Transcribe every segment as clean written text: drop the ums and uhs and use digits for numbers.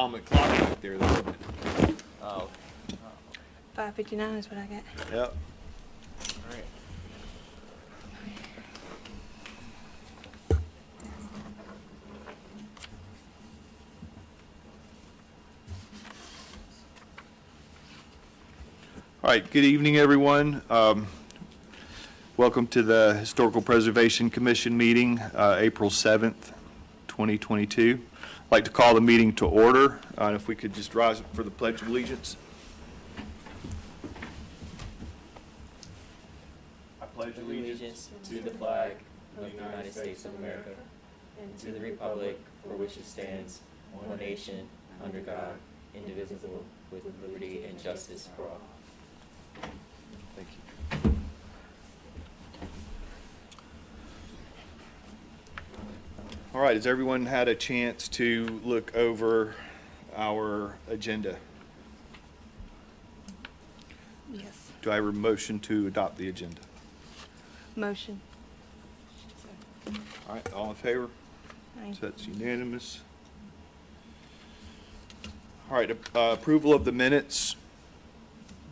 Clock right there, though, isn't it? Oh. 5:59 is what I got. Yep. All right. All right, good evening, everyone. Welcome to the Historical Preservation Commission meeting, April 7th, 2022. I'd like to call the meeting to order. If we could just rise for the Pledge of Allegiance. I pledge Allegiance to the flag of the United States of America and to the republic for which it stands, one nation, under God, indivisible, with liberty and justice for all. Thank you. All right, has everyone had a chance to look over our agenda? Yes. Do I have a motion to adopt the agenda? Motion. All right, all in favor? Aye. So that's unanimous. All right, approval of the minutes.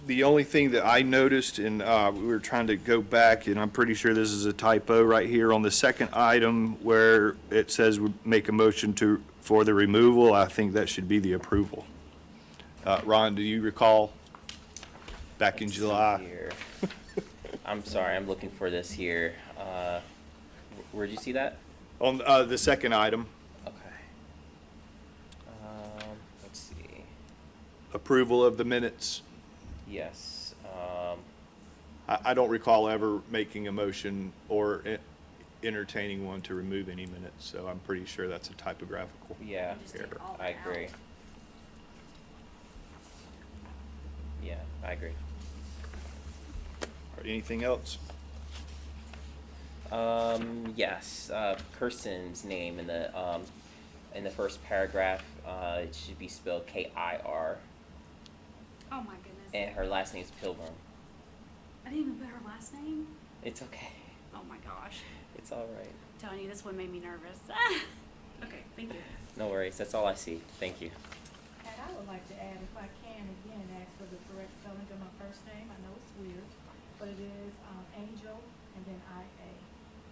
The only thing that I noticed, and we were trying to go back, and I'm pretty sure this is a typo right here on the second item where it says we make a motion for the removal. I think that should be the approval. Ron, do you recall back in Let's see July? here. I'm sorry, I'm looking for this here. Where'd you see that? On the second item, Okay. Let's see. approval of the minutes. Yes. I don't recall ever making a motion or entertaining one to remove any minutes, so I'm pretty sure that's a typographical Yeah, error. I agree. Yeah, I agree. All right, anything else? Yes, Kirsten's name in the first paragraph, it should be spelled K-I-R, Oh my goodness. and her last name's Pilgrim. I didn't even put her last name. It's okay. Oh my gosh. It's all right. I'm telling you, this one made me nervous. Okay, thank you. No worries. That's all I see. Thank you. And I would like to add, if I can, again, ask for the correct spelling of my first name. I know it's weird, but it is Angel and then I-A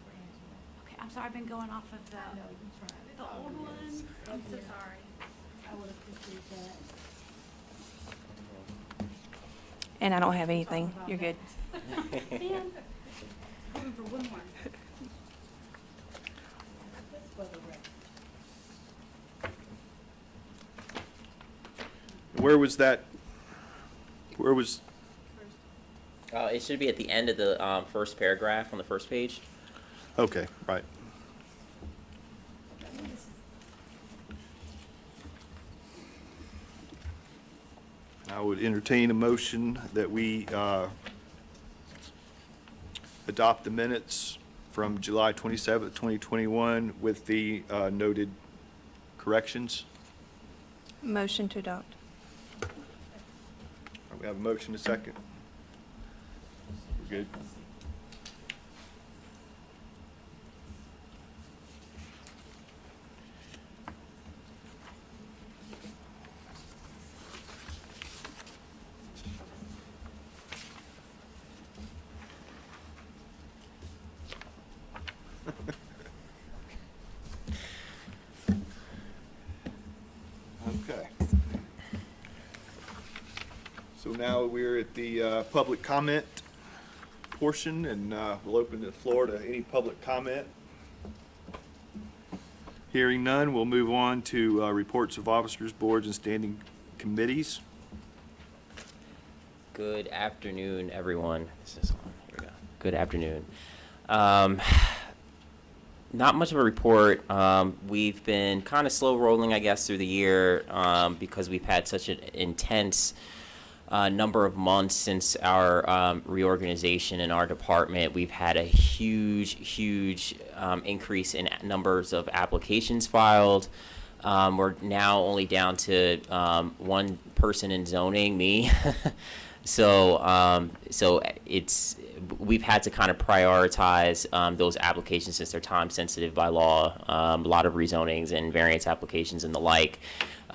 for Angela. Okay, I'm sorry, I've been going off of the, I know, you tried. It's the all old good. ones. I'm so Yeah. sorry. I would appreciate that. And I don't have anything. You're good. Man, hoping for one more. Just for the record. Where was that? Where was, It should be at the end of the first paragraph on the first page. okay, right. I would entertain a motion that we adopt the minutes from July 27th, 2021 with the noted corrections. Motion to adopt. We have a motion, a second. We're good. Okay. So now we're at the public comment portion, and we'll open the floor to any public comment. Hearing none, we'll move on to reports of officers, boards, and standing committees. Good afternoon, everyone. This is on. Here we go. Good afternoon. Not much of a report. We've been kind of slow rolling, I guess, through the year because we've had such an intense number of months since our reorganization in our department. We've had a huge increase in numbers of applications filed. We're now only down to one person in zoning, me. So we've had to kind of prioritize those applications since they're time sensitive by law. A lot of rezonings and variance applications and the like.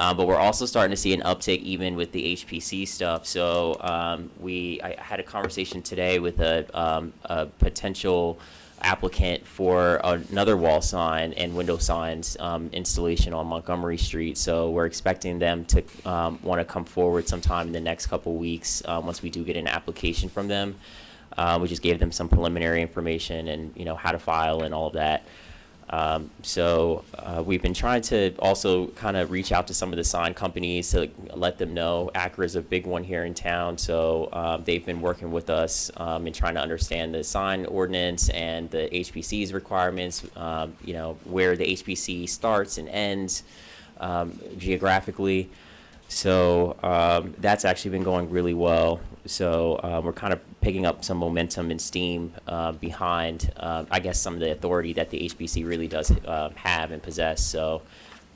But we're also starting to see an uptick even with the HPC stuff. So I had a conversation today with a potential applicant for another wall sign and window signs installation on Montgomery Street. So we're expecting them to want to come forward sometime in the next couple weeks once we do get an application from them. We just gave them some preliminary information and, you know, how to file and all of that. So we've been trying to also kind of reach out to some of the sign companies to let them know. Acra is a big one here in town, so they've been working with us in trying to understand the sign ordinance and the HPC's requirements, you know, where the HPC starts and ends geographically. So that's actually been going really well. So we're kind of picking up some momentum and steam behind, I guess, some of the authority that the HBC really does have and possess. So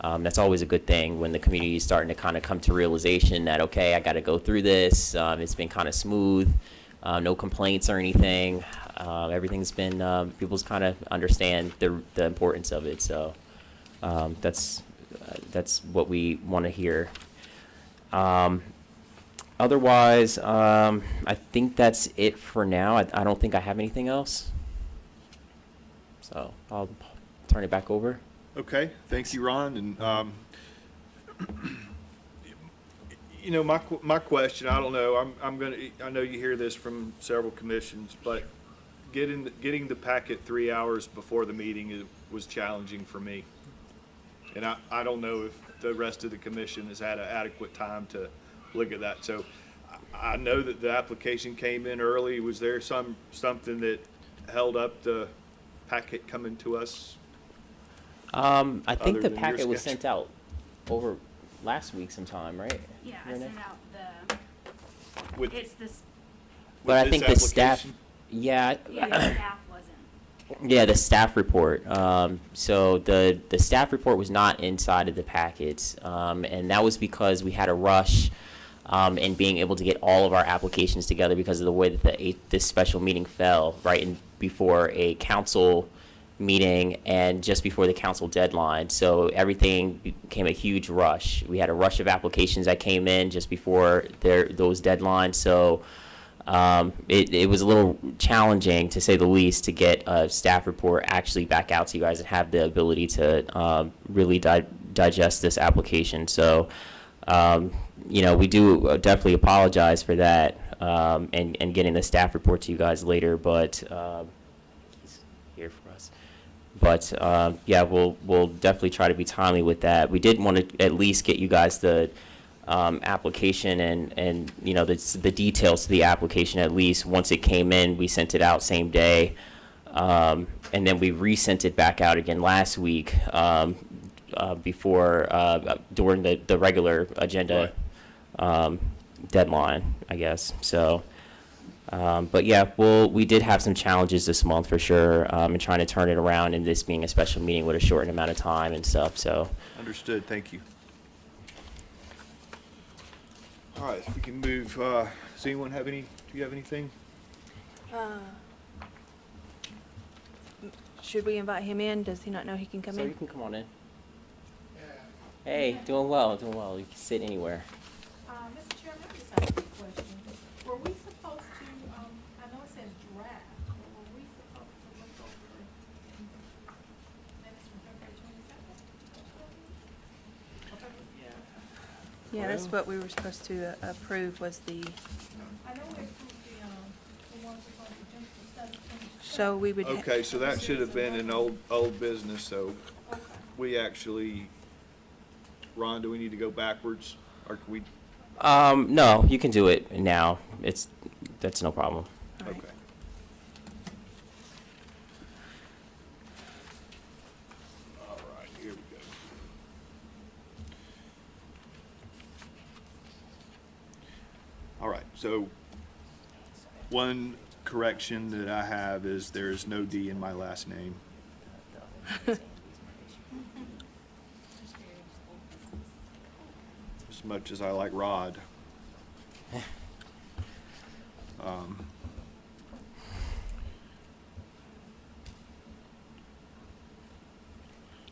that's always a good thing when the community is starting to kind of come to realization that, okay, I got to go through this. It's been kind of smooth, no complaints or anything. Everything's been, people's kind of understand the importance of it. So that's what we want to hear. Otherwise, I think that's it for now. I don't think I have anything else. So I'll turn it back over. Okay, thank you, Ron. And, you know, my question, I don't know, I know you hear this from several commissions, but getting the packet 3 hours before the meeting was challenging for me. And I don't know if the rest of the commission has had an adequate time to look at that. So I know that the application came in early. Was there something that held up the packet coming to us? I think Other the than your packet was schedule. sent out over last week sometime, right? Yeah, I Renee? sent out With- it's this, But I with think this the staff, application? yeah, the staff wasn't. yeah, the staff report. So the staff report was not inside of the packets, and that was because we had a rush in being able to get all of our applications together because of the way that this special meeting fell right in before a council meeting and just before the council deadline. So everything became a huge rush. We had a rush of applications that came in just before those deadlines. So it was a little challenging, to say the least, to get a staff report actually back out to you guys and have the ability to really digest this application. So, you know, we do definitely apologize for that and getting the staff report to you guys later, but he's here for us. But yeah, we'll definitely try to be timely with that. We did want to at least get you guys the application and you know the details to the application. At least once it came in, we sent it out same day, and then we resent it back out again last week before during the regular agenda deadline, I guess. So. But yeah, we did have some challenges this month for sure, in trying to turn it around, and this being a special meeting with a shortened amount of time and stuff. So. Understood, thank you. All right, we can move, does anyone have do you have anything? Should we invite him in? Does he not know he can come So in? you can come on in. Hey, doing well, doing well. You can sit anywhere. Mr. Chairman, I just have a quick question. Were we supposed to, I know it says draft, but were we supposed to look over minutes from February 22nd? Yeah, that's Well- what we were supposed to approve, was the, I know we approved the ones that were on the agenda for 17. so we would. Okay, so that should have been an old business, so Okay. we actually, Ron, do we need to go backwards? Or can we, No, you can do it now. That's no problem. All right. okay. All right, here we go. All right, so one correction that I have is there is no D in my last name. As much as I like Rod.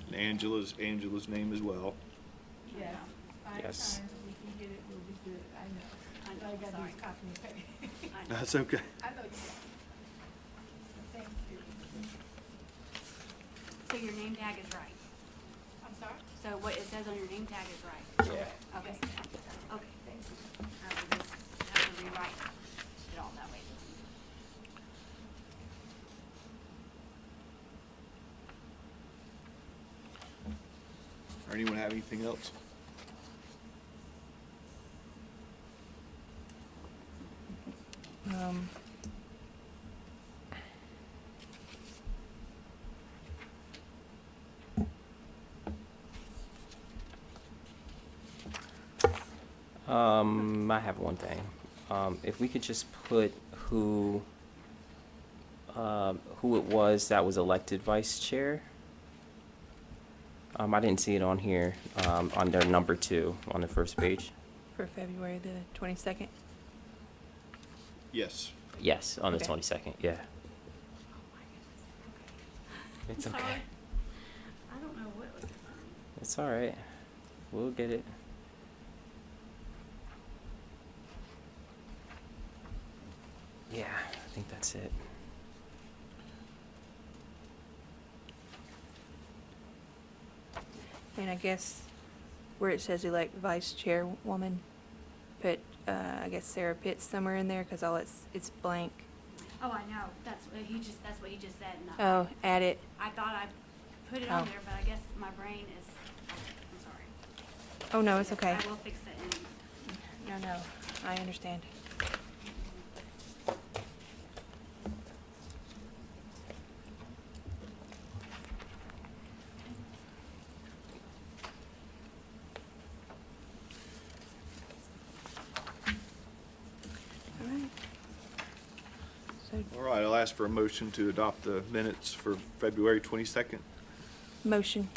And Angela's name as well. Yes, I Yes. time we can get it, we'll be good, I know. I know, All you gotta do sorry. is copy and paste. I know. That's okay. I know you got it. Thank you. So your name tag is right. I'm sorry? So what it says on your name tag is right. Yeah. Okay. Okay. Thank you. I will just have to rewrite it all that way. Anyone have anything else? Um, I have one thing. If we could just put who it was that was elected vice chair. I didn't see it on here, under number 2 on the first page. for February the 22nd. Yes. Yes, on the Okay. 22nd, yeah. Oh my goodness. It's I'm okay. sorry. I don't know what was. It's all right. We'll get it. Yeah, I think that's it. And I guess where it says elect vice chairwoman, put, I guess Sarah Pitts somewhere in there, because all it's blank. Oh, I know. That's what he just said. And Oh, add it. I thought I put it on Oh. there, but I guess my brain is. I'm sorry. Oh, no, it's Yes, okay. I will fix it. And No, I understand. All right. So, All right, I'll ask for a motion to adopt the minutes for February 22nd. motion.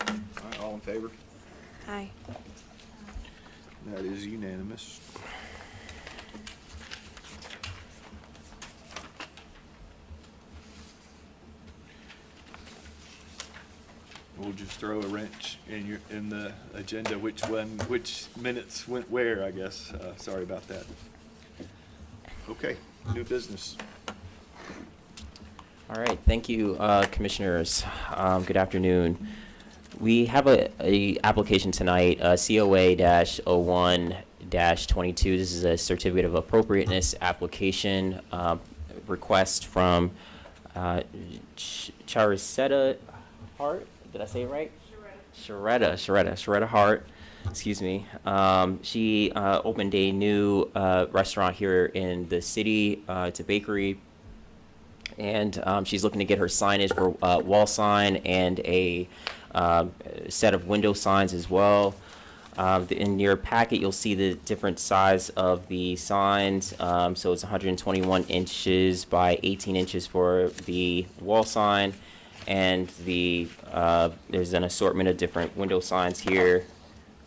All right, all in favor? Aye. That is unanimous. We'll just throw a wrench in the agenda, which minutes went where, I guess. Sorry about that. Okay, new business. All right, thank you, commissioners. Good afternoon. We have a application tonight, COA-01-22. This is a certificate of appropriateness application request from Charisetta Hart. Did I say it right? Sharetta Hart. Excuse me. She opened a new restaurant here in the city. It's a bakery. And she's looking to get her signage for wall sign and a set of window signs as well. In your packet, you'll see the different size of the signs. So it's 121 inches by 18 inches for the wall sign. And there's an assortment of different window signs here,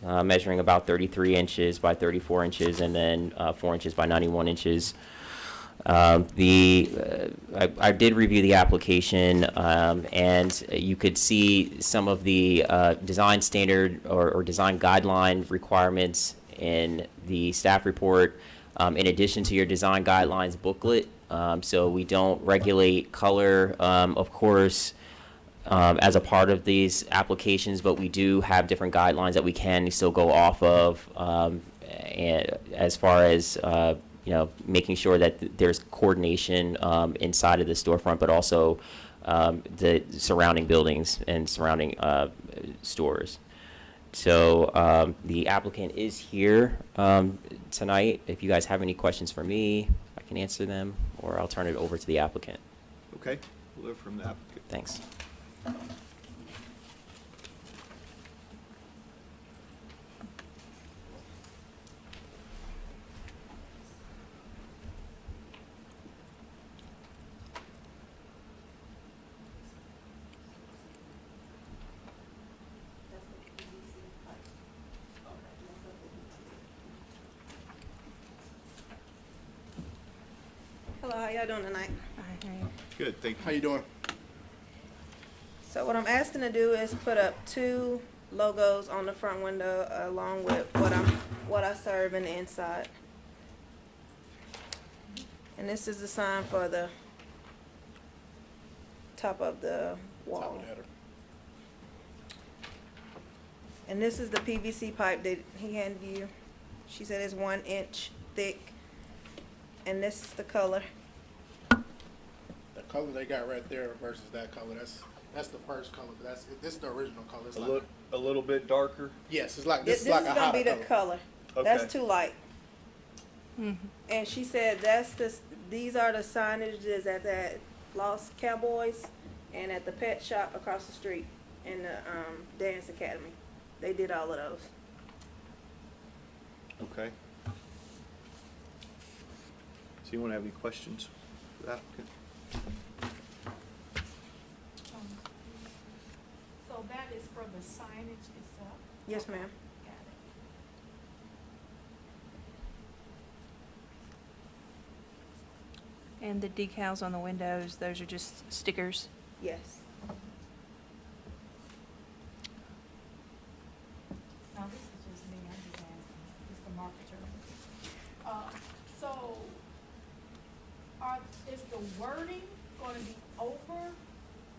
measuring about 33 inches by 34 inches, and then 4 inches by 91 inches. I did review the application, and you could see some of the design standard or design guideline requirements in the staff report, in addition to your design guidelines booklet. So we don't regulate color, of course, as a part of these applications, but we do have different guidelines that we can still go off of, and as far as making sure that there's coordination inside of the storefront, but also the surrounding buildings and surrounding stores. So the applicant is here tonight. If you guys have any questions for me, I can answer them, or I'll turn it over to the applicant. Okay, we'll hear from the applicant. Thanks. Hello, how y'all doing tonight? Aye, aye. Good, thank you. How you doing? So what I'm asking to do is put up 2 logos on the front window along with what I serve in the inside. And this is the sign for the top of the wall. And this is the PVC pipe that he handed you. She said it's 1 inch thick. And this is the color. The color they got right there versus that color, that's the first color, but this is the original color. It's A little bit darker. yes, it's like This is like is a gonna hotter be the color. Okay. That's too light. And she said these are the signages at that Lost Cowboys and at the pet shop across the street in the dance academy. They did all of those. Okay. So you want to have any questions for the applicant? So that is for the signage itself? Yes, ma'am. Got it. And the decals on the windows, those are just stickers. Yes. Now, this is just me, I'm just asking, it's the marketer. So, is the wording gonna be over,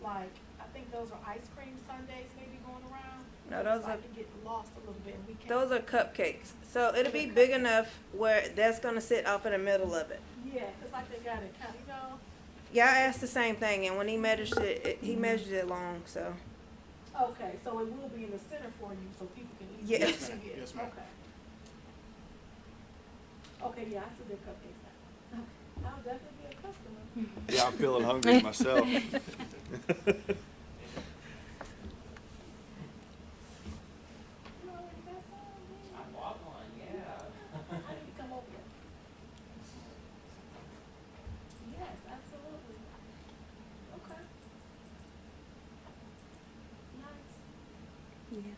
like, I think those are ice cream sundaes maybe going around? No, those It's like are- it get lost a little bit, and we can't. Those are cupcakes. So it'll be big enough where that's gonna sit off in the middle of it. Yeah, 'cause like they got it kind of, Yeah, I asked the same thing, and when he measured he measured it long, so. okay, so it will be in the center for you, so people can easily Yes. see it. Yes, ma'am. Okay. Okay, yeah, I see the cupcakes now. Okay, I'll definitely be a customer. Yeah, I'm feeling hungry myself. You already got some, didn't you? I bought one, yeah. I need to come over here. Yes, absolutely. Okay. Nice. Yeah.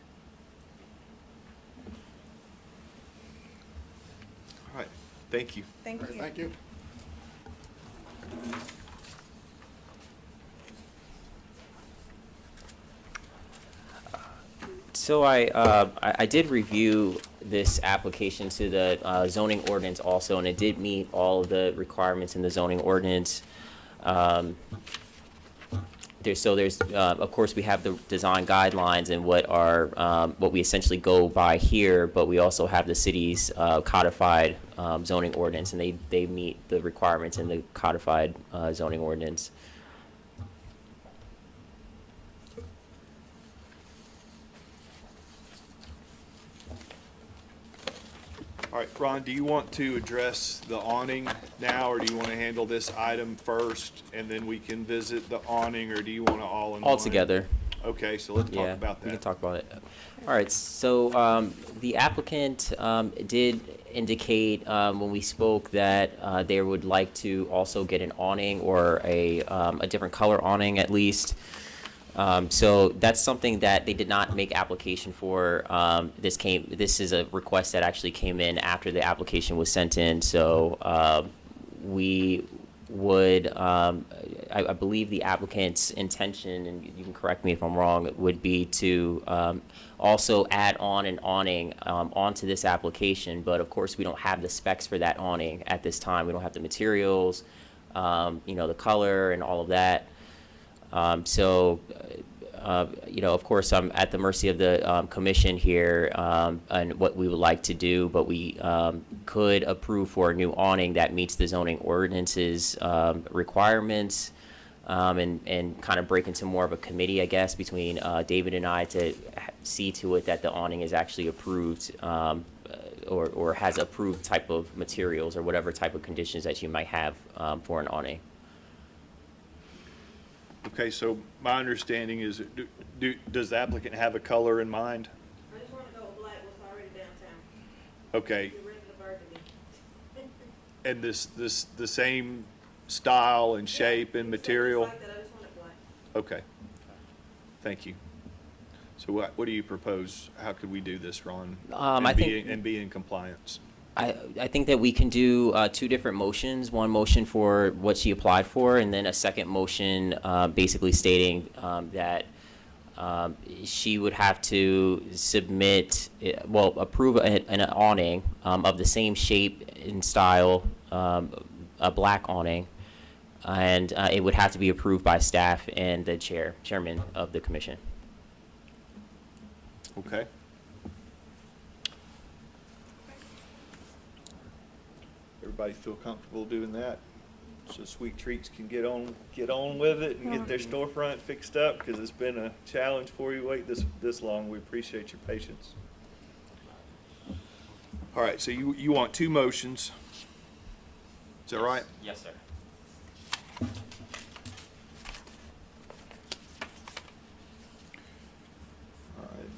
All right, thank you. Thank All right, you. thank you. So I did review this application to the zoning ordinance also, and it did meet all of the requirements in the zoning ordinance. There's of course we have the design guidelines and what we essentially go by here, but we also have the city's codified zoning ordinance, and they meet the requirements in the codified zoning ordinance. All right, Ron, do you want to address the awning now, or do you want to handle this item first, and then we can visit the awning, or do you want to all in one? All together. Okay, so let's talk Yeah, about that. we can talk about it. All right, so the applicant did indicate when we spoke that they would like to also get an awning or a different color awning at least. So that's something that they did not make application for. This is a request that actually came in after the application was sent in. So we would, I believe the applicant's intention, and you can correct me if I'm wrong, would be to also add on an awning onto this application. But of course, we don't have the specs for that awning at this time. We don't have the materials, the color and all of that. Of course, I'm at the mercy of the commission here and what we would like to do, but we could approve for a new awning that meets the zoning ordinance's requirements and kind of break into more of a committee, I guess, between David and I to see to it that the awning is actually approved or has approved type of materials or whatever type of conditions that you might have for an awning. Okay, so my understanding is, does the applicant have a color in mind? I just want to go with black, what's already downtown. Okay, The regular burgundy. and the same style and shape and material? Like that, I just want it black. Okay, thank you. So what do you propose? How could we do this, Ron? I think- And be in compliance? I think that we can do two different motions. One motion for what she applied for, and then a second motion basically stating that she would have to submit, approve an awning of the same shape and style, a black awning, and it would have to be approved by staff and the chairman of the commission. Okay. Everybody feel comfortable doing that? So Sweet Treats can get on with it and get their storefront fixed up, because it's been a challenge for you wait this long. We appreciate your patience. All right, so you want two motions. Is that right? Yes, sir. All right.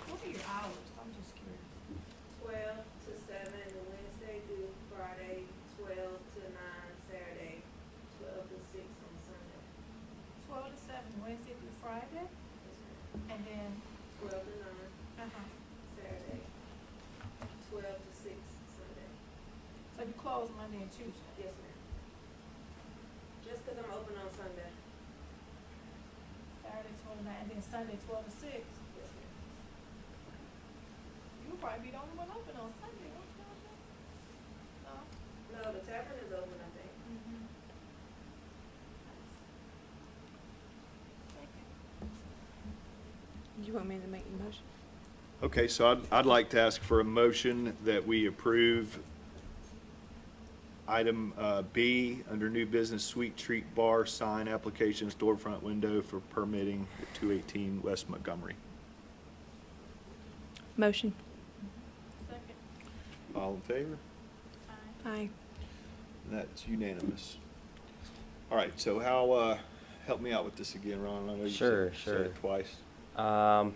What are your hours? I'm just curious. 12 to 7 Wednesday through Friday, 12 to 9 Saturday, 12 to 6 on Sunday. 12 to 7, Wednesday through Friday, Yes, ma'am. and then, 12 to 9 Saturday, 12 to 6 Sunday. so you close Monday and Tuesday. Yes, ma'am. Just 'cause I'm open on Sunday. Saturday 12 to 9, and then Sunday 12 to 6. Yes, ma'am. You'll probably be the only one open on Sunday, won't you? No? No, the tavern is open, I think. Mm-hmm. Thank you. Do you want me to make the motion? Okay, so I'd like to ask for a motion that we approve item B under new business Sweet Treat Bar sign application storefront window for permitting at 218 West Montgomery. Motion. Second. All in favor? Aye. That's unanimous. All right, so how, help me out with this again, Ron. I know you Sure, said it twice. Um,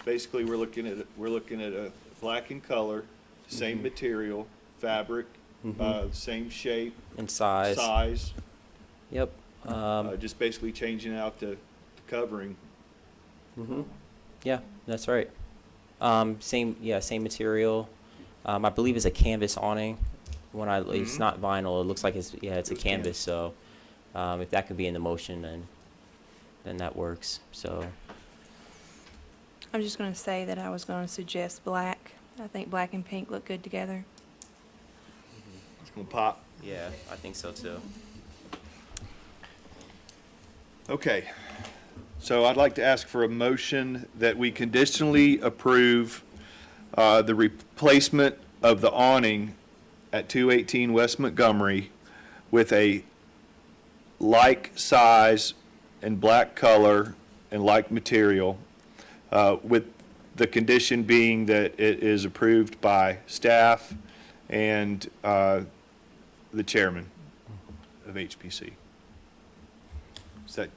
Basically, we're looking at a black in color, same material, fabric, same shape, and size. size, Yep. just basically changing out the covering. Yeah, that's right. Same material. I believe it's a canvas awning. It's not vinyl. It looks like it's a It was canvas. So, if that could be in the motion, then that works. So, I'm just gonna say that I was gonna suggest black. I think black and pink look good together. It's gonna pop. yeah, I think so too. Okay, so I'd like to ask for a motion that we conditionally approve the replacement of the awning at 218 West Montgomery with a like size and black color and like material, with the condition being that it is approved by staff and the chairman of HPC. Is that,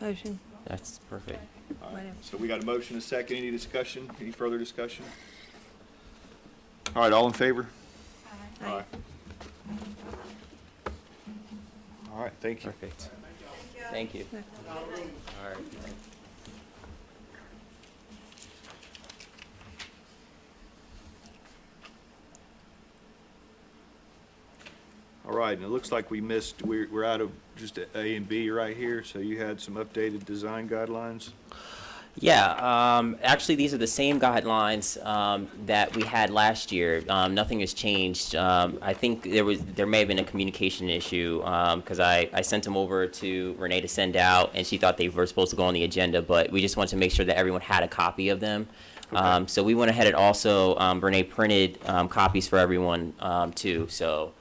Motion. That's perfect. all right? Whatever. So we got a motion, a second, any discussion, any further discussion? All right, all in favor? Aye. All right, thank you. Perfect. Thank you. All right. All right, and it looks like we're out of just A and B right here, so you had some updated design guidelines? Yeah, actually, these are the same guidelines that we had last year. Nothing has changed. I think there may have been a communication issue because I sent them over to Renee to send out, and she thought they were supposed to go on the agenda, but we just wanted to make sure that everyone had a copy of them. Okay. So we went ahead and also Renee printed copies for everyone too. So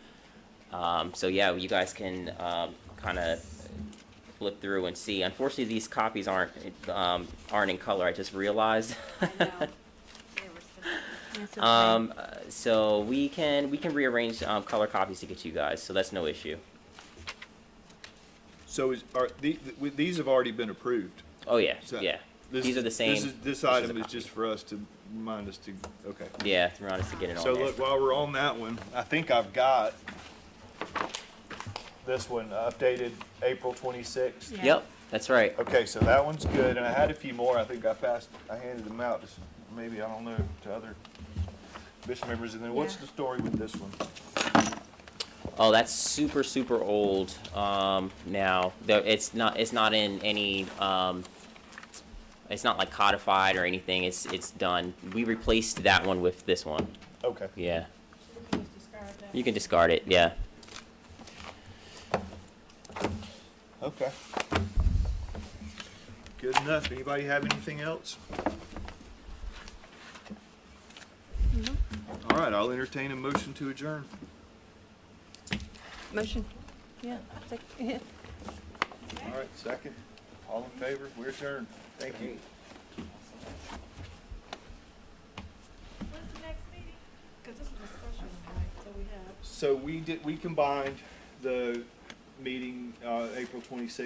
yeah, you guys can kind of flip through and see. Unfortunately, these copies aren't in color. I just realized. I know. They were supposed That's okay. So we can rearrange color copies to get you guys. So that's no issue. So these have already been approved? Oh yeah, So yeah. This These are the same. This is a item is copy. just for us to remind us to, okay. Yeah, to remind us to get it on So there. look, while we're on that one, I think I've got this one updated April 26th. Yeah. Yep. That's right. Okay, so that one's good, and I had a few more. I think I handed them out, maybe, I don't know, to other bishop members. And then what's Yeah. the story with this one? Oh, that's super, super old, now. It's not in any, it's not like codified or anything. It's done. We replaced that one with this one. Okay. Yeah. Just discard that. You can discard it, yeah. Okay. Good enough. Anybody have anything else? All right, I'll entertain a motion to adjourn. Motion. Yeah. Yeah. All right, second. All in favor? We're adjourned. Thank you. When's the next meeting? Cause this is a special one, right? So we have. So we combined the meeting, April 26th